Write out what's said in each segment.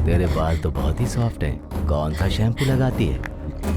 तेरे बाल तो बहुत ही सॉफ्ट हैं। कौन सा शैम्पू लगाती है?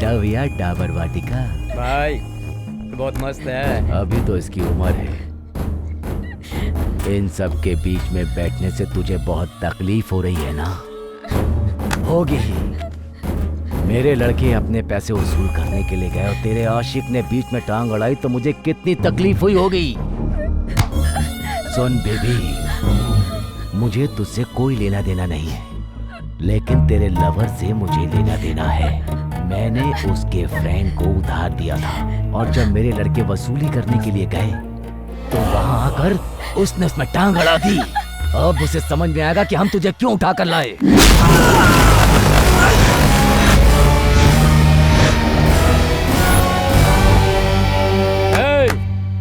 डव या डाबर वाटिका? भाई बहुत मस्त है। अभी तो इसकी उम्र है। इन सब के बीच में बैठने से तुझे बहुत तकलीफ हो रही है ना? होगी ही। मेरे लड़के अपने पैसे वसूल करने के लिए गए और तेरे आशिक ने बीच में टांग अड़ाई तो मुझे कितनी तकलीफ हुई होगी। सुन बेबी, मुझे तुझसे कोई लेना देना नहीं है, लेकिन तेरे लवर से मुझे लेना देना है। मैंने उसके फ्रेंड को उधार दिया था और जब मेरे लड़के वसूली करने के लिए गए तो वहां आकर उसने उसमें टांग अड़ा दी। अब उसे समझ में आएगा कि हम तुझे क्यों उठा कर लाए।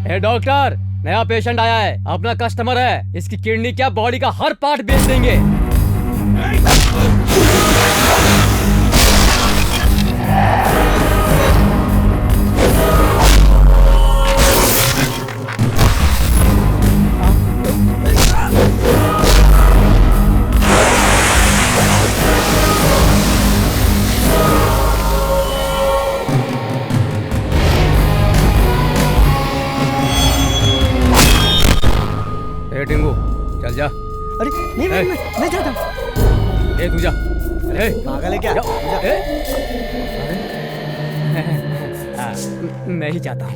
हे डॉक्टर, नया पेशेंट आया है, अपना कस्टमर है। इसकी किडनी क्या बॉडी का हर पार्ट बेच देंगे। टिंगू चल जा। अरे नहीं मैं जाता हूँ। ए तू जा। अरे पागल है क्या? मैं ही जाता हूँ।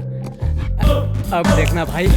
अब देखना भाई।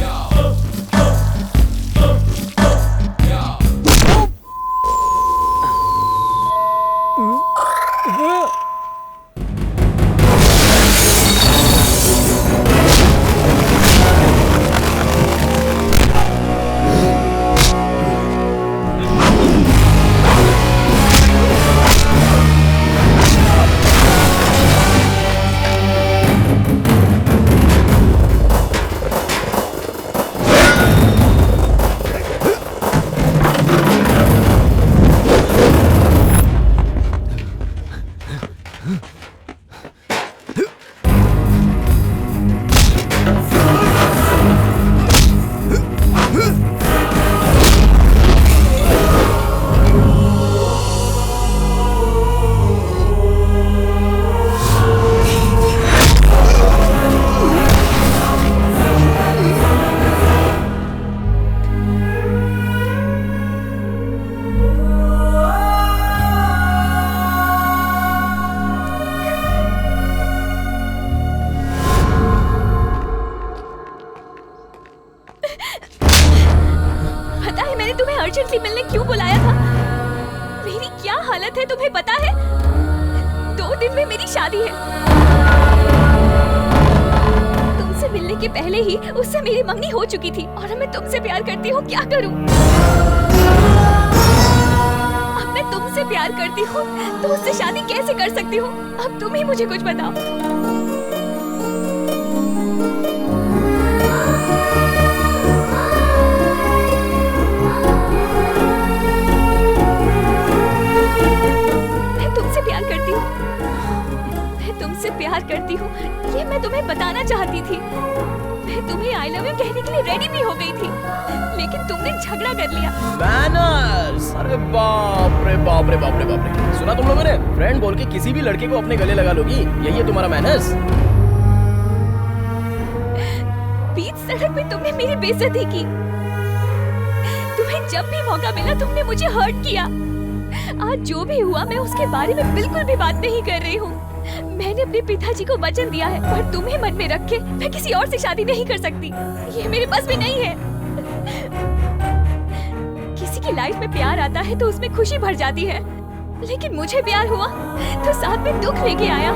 अर्जेंटली मिलने क्यों बुलाया था? मेरी क्या हालत है तुम्हें पता है? 2 दिन में मेरी शादी है। तुमसे मिलने के पहले ही उससे मेरी मंगनी हो चुकी थी और मैं तुमसे प्यार करती हूँ। क्या करूँ? अब मैं तुमसे प्यार करती हूँ तो उससे शादी कैसे कर सकती हूँ? अब तुम ही मुझे कुछ बताओ। तुमसे प्यार करती हूँ ये मैं तुम्हें बताना चाहती थी। मैं तुम्हें आई लव यू कहने के लिए रेडी भी हो गई थी, लेकिन तुमने झगड़ा कर लिया। मैनर्स! अरे बाप रे बाप रे बाप रे बाप रे! सुना तुम लोगों ने? फ्रेंड बोल के किसी भी लड़के को अपने गले लगा लोगी, यही है तुम्हारा मैनर्स? बीच सड़क पे तुमने मेरी बेइज्जती की। तुम्हें जब भी मौका मिला तुमने मुझे हर्ट किया। आज जो भी हुआ मैं उसके बारे में बिल्कुल भी बात नहीं कर रही हूँ। मैंने अपने पिताजी को वचन दिया है, पर तुम्हें मन में रख के मैं किसी और से शादी नहीं कर सकती। ये मेरे बस में नहीं है। किसी की लाइफ में प्यार आता है तो उसमें खुशी भर जाती है, लेकिन मुझे प्यार हुआ तो साथ में दुख लेके आया।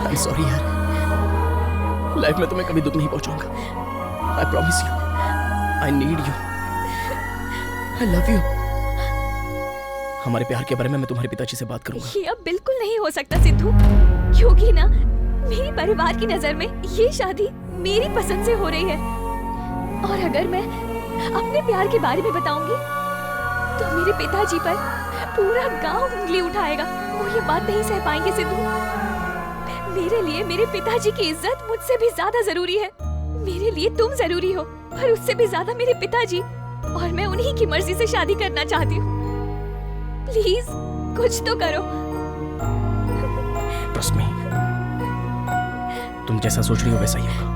I'm sorry यार, लाइफ में तुम्हें कभी दुख नहीं पहुंचाऊंगा। I promise you. I need you. I love you. हमारे प्यार के बारे में मैं तुम्हारे पिताजी से बात करूंगा। ये अब बिल्कुल नहीं हो सकता सिद्धू, क्योंकि ना मेरी परिवार की नजर में ये शादी मेरी पसंद से हो रही है, और अगर मैं अपने प्यार के बारे में बताऊंगी तो मेरे पिताजी पर पूरा गांव उंगली उठाएगा। वो ये बात नहीं सह पाएंगे सिद्धू। मेरे लिए मेरे पिताजी की इज्जत मुझसे भी ज्यादा जरूरी है। मेरे लिए तुम जरूरी हो, पर उससे भी ज्यादा मेरे पिताजी, और मैं उन्हीं की मर्जी से शादी करना चाहती हूँ। प्लीज कुछ तो करो। ट्रस्ट मी, तुम जैसा सोच रही हो वैसा ही होगा।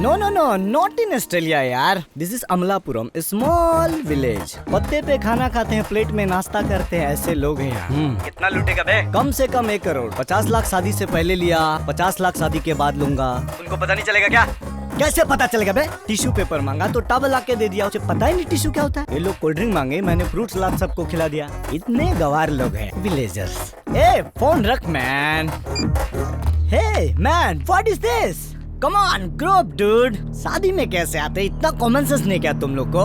No no no, not in Australia यार। This is Amalapuram, small village. पत्ते पे खाना खाते हैं, प्लेट में नाश्ता करते हैं, ऐसे लोग हैं यहाँ। कितना लूटेगा बे? कम से कम 1 करोड़। 50 लाख शादी से पहले लिया, 50 लाख शादी के बाद लूंगा। उनको पता नहीं चलेगा क्या? कैसे पता चलेगा बे? टिश्यू पेपर मांगा तो टब ला के दे दिया, उसे पता ही नहीं टिश्यू क्या होता है। ये लोग कोल्ड ड्रिंक मांगे, मैंने फ्रूट सलाद सबको खिला दिया। इतने गवार लोग हैं विलेजर्स। ए फोन रख man. Hey man, what is this? Come on grow up dude. शादी में कैसे आते? इतना कॉमन सेंस नहीं क्या तुम लोग को?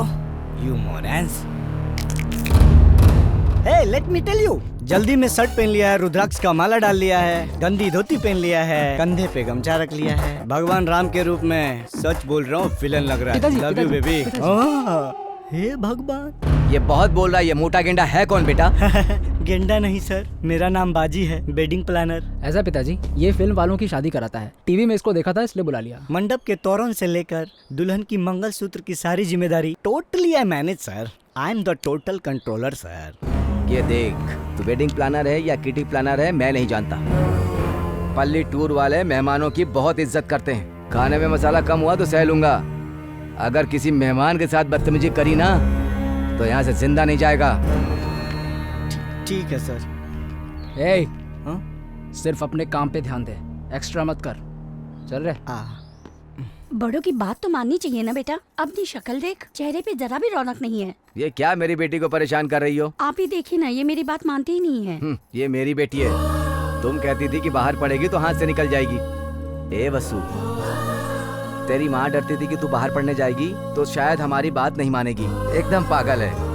You morons. Hey let me tell you, जल्दी में शर्ट पहन लिया है, रुद्राक्ष का माला डाल लिया है, गंदी धोती पहन लिया है, कंधे पे गमछा रख लिया है। भगवान राम के रूप में सच बोल रहा हूँ, विलन लग रहा है। Love you baby. हे भगवान। ये बहुत बोल रहा है, ये मोटा गेंडा है कौन बेटा? गेंडा नहीं सर, मेरा नाम बाजी है, वेडिंग प्लानर। ऐसा पिताजी, ये फिल्म वालों की शादी कराता है। टीवी में इसको देखा था इसलिए बुला लिया। मंडप के तोरण से लेकर दुल्हन की मंगलसूत्र की सारी जिम्मेदारी totally I manage sir. I am the total controller sir. ये देख, तू वेडिंग प्लानर है या किटी प्लानर है मैं नहीं जानता। पल्ली टूर वाले मेहमानों की बहुत इज्जत करते हैं। खाने में मसाला कम हुआ तो सह लूंगा, अगर किसी मेहमान के साथ बदतमीजी करी ना तो यहाँ से जिंदा नहीं जाएगा। ठीक है सर। ए, हाँ? सिर्फ अपने काम पे ध्यान दे, एक्स्ट्रा मत कर। चल रहे। बड़ों की बात तो माननी चाहिए ना बेटा। अपनी शक्ल देख, चेहरे पे जरा भी रौनक नहीं है। ये क्या मेरी बेटी को परेशान कर रही हो? आप ही देखिए ना, ये मेरी बात मानती ही नहीं है। ये मेरी बेटी है। तुम कहती थी कि बाहर पढ़ेगी तो हाथ से निकल जाएगी। ए वसु, तेरी माँ डरती थी कि तू बाहर पढ़ने जाएगी तो शायद हमारी बात नहीं मानेगी। एकदम पागल है।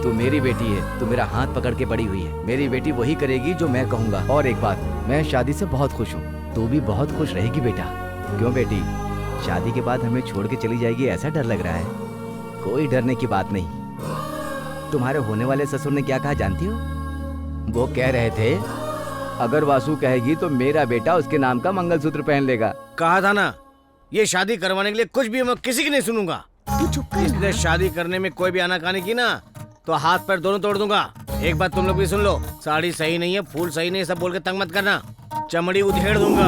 तू मेरी बेटी है, तू मेरा हाथ पकड़ के बड़ी हुई है। मेरी बेटी वही करेगी जो मैं कहूँगा। और एक बात, मैं शादी से बहुत खुश हूँ, तू भी बहुत खुश रहेगी बेटा। क्यों बेटी, शादी के बाद हमें छोड़ के चली जाएगी ऐसा डर लग रहा है? कोई डरने की बात नहीं। तुम्हारे होने वाले ससुर ने क्या कहा जानती हो? वो कह रहे थे अगर वासु कहेगी तो मेरा बेटा उसके नाम का मंगलसूत्र पहन लेगा। कहा था ना, ये शादी करवाने के लिए कुछ भी मैं किसी की नहीं सुनूंगा। तू चुप कर इसलिए शादी करने में कोई भी आनाकानी की ना तो हाथ पैर दोनों तोड़ दूंगा। एक बात तुम लोग भी सुन लो, साड़ी सही नहीं है, फूल सही नहीं है, सब बोल के तंग मत करना, चमड़ी उधेड़ दूंगा।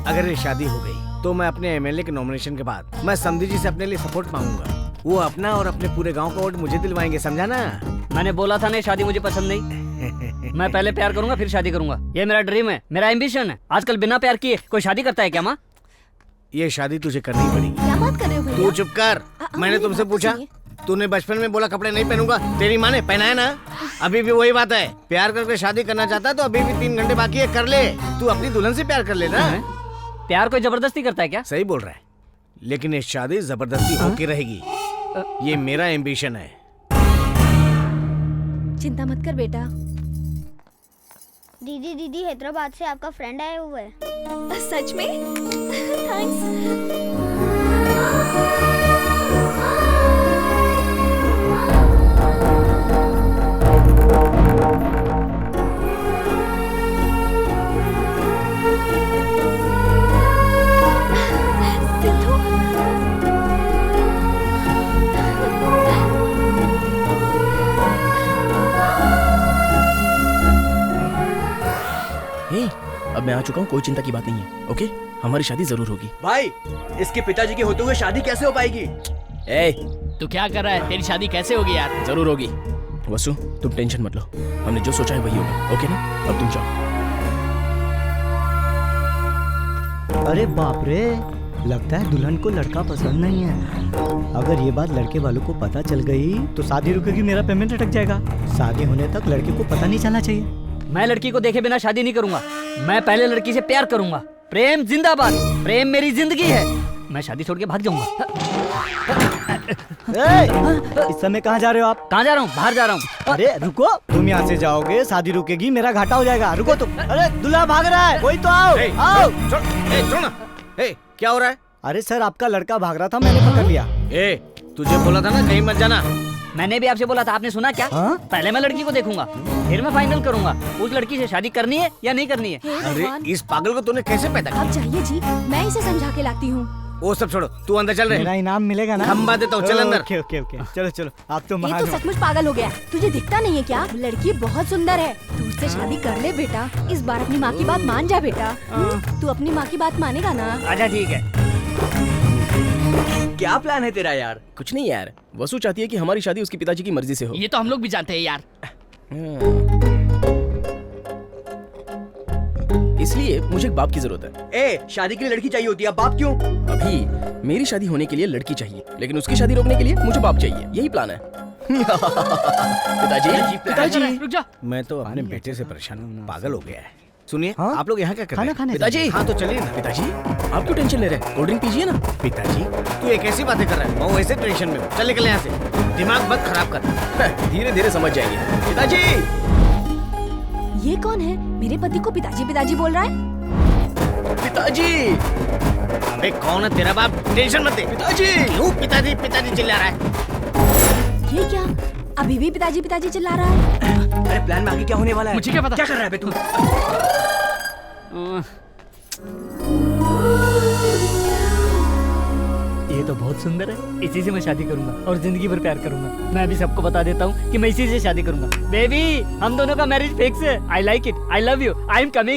अगर ये शादी हो गई तो मैं अपने एमएलए के नॉमिनेशन के बाद मैं समधी जी से अपने लिए सपोर्ट मांगूंगा। वो अपना और अपने पूरे गांव का वोट मुझे दिलवाएंगे, समझा ना? मैंने बोला था ना, शादी मुझे पसंद नहीं। मैं पहले प्यार करूंगा फिर शादी करूंगा। ये मेरा ड्रीम है, मेरा एम्बिशन है। आजकल बिना प्यार किए कोई शादी करता है क्या माँ? ये शादी तुझे करनी ही पड़ेगी। क्या बात कर रहे हो भैया? तू चुप कर। मैंने मेरी तुमसे बात पूछा, सुनिए। तूने बचपन में बोला कपड़े नहीं पहनूंगा, तेरी माँ ने पहनाया ना। अभी भी वही बात है, प्यार करके शादी करना चाहता है तो अभी भी 3 घंटे बाकी है, कर ले। तू अपनी दुल्हन से प्यार कर लेना। प्यार कोई जबरदस्ती करता है क्या? सही बोल रहा है, लेकिन ये शादी जबरदस्ती होके रहेगी। ये मेरा एम्बिशन है। चिंता मत कर बेटा। दीदी हैदराबाद से आपका फ्रेंड आया हुआ है। सच में? थैंक्स। अब मैं आ चुका हूँ, कोई चिंता की बात नहीं है। ओके, हमारी शादी जरूर होगी। भाई, इसके पिताजी के होते हुए शादी कैसे हो पाएगी? ए, तू क्या कर रहा है? तेरी शादी कैसे होगी यार? जरूर होगी। वसु, तुम टेंशन मत लो, हमने जो सोचा है वही होगा। ओके ना? अब तुम जाओ। अरे बाप रे, लगता है दुल्हन को लड़का पसंद नहीं है। अगर ये बात लड़के वालों को पता चल गई तो शादी रुकेगी, मेरा पेमेंट अटक जाएगा। शादी होने तक लड़के को पता नहीं चलना चाहिए। मैं लड़की को देखे बिना शादी नहीं करूंगा। मैं पहले लड़की से प्यार करूंगा। प्रेम जिंदाबाद, प्रेम मेरी जिंदगी है। मैं शादी छोड़ के भाग जाऊंगा। इस समय कहाँ जा रहे हो आप? कहाँ जा रहा हूँ? बाहर जा रहा हूँ। अरे रुको, तुम यहाँ से जाओगे शादी रुकेगी, मेरा घाटा हो जाएगा। रुको तुम। अरे दूल्हा भाग रहा है, कोई तो आओ। आओ। छोड़ ना। क्या हो रहा है? अरे सर, आपका लड़का भाग रहा था, मैंने पकड़ लिया। तुझे बोला था ना कहीं मत जाना। मैंने भी आपसे बोला था, आपने सुना क्या? पहले मैं लड़की को देखूंगा, फिर मैं फाइनल करूंगा उस लड़की से शादी करनी है या नहीं करनी है। हे अरे भगवान, इस पागल को तूने कैसे पैदा किया? आप जाइए जी, मैं इसे समझा के लाती हूँ। वो सब छोड़ो, तू अंदर चल मेरा रहे। इनाम मिलेगा ना? खंबा देता हूँ, चल अंदर। ओके ओके ओके, चलो चलो, आप तो ये महान तो हो। सचमुच पागल हो गया। तुझे दिखता नहीं है क्या? लड़की बहुत सुंदर है, तू उससे शादी कर ले बेटा। इस बार अपनी माँ की बात मान जा बेटा। तू अपनी माँ की बात मानेगा ना? अच्छा ठीक है। क्या प्लान है तेरा यार? कुछ नहीं यार, वसु चाहती है कि हमारी शादी उसके पिताजी की मर्जी से हो। ये तो हम लोग भी जानते हैं यार। इसलिए मुझे एक बाप की जरूरत है। ए, शादी के लिए लड़की चाहिए होती है, अब बाप क्यों? अभी मेरी शादी होने के लिए लड़की चाहिए, लेकिन उसकी शादी रोकने के लिए मुझे बाप चाहिए। यही प्लान है। पिताजी, पिताजी, रुक जा। मैं तो अपने बेटे से परेशान हूँ, पागल हो गया है। सुनिए, आप लोग यहाँ क्या कर रहे खाना हैं? खाने पिताजी। हाँ तो चलिए ना। पिताजी, आप क्यों टेंशन ले रहे हैं? कोल्ड ड्रिंक पीजिए ना। पिताजी, तू ये कैसी बातें कर रहा है? मैं वैसे टेंशन में हूँ। चल निकल यहाँ से, दिमाग मत खराब कर। धीरे धीरे समझ जाएंगे। पिताजी, ये कौन है? मेरे पति को पिताजी पिताजी बोल रहा है। पिताजी, अबे कौन है तेरा बाप? टेंशन मत ले। पिताजी। क्यों पिताजी पिताजी चिल्ला रहा है? ये क्या? अभी भी पिताजी पिताजी चिल्ला रहा है। अरे प्लान में आगे क्या होने वाला है? मुझे क्या पता? क्या कर रहा है बे तू? ये तो बहुत सुंदर है, इसी से मैं शादी करूंगा और जिंदगी भर प्यार करूंगा। मैं अभी सबको बता देता हूँ कि मैं इसी से शादी करूंगा। बेबी, हम दोनों का मैरिज फिक्स है। I like it, I love you, I am coming.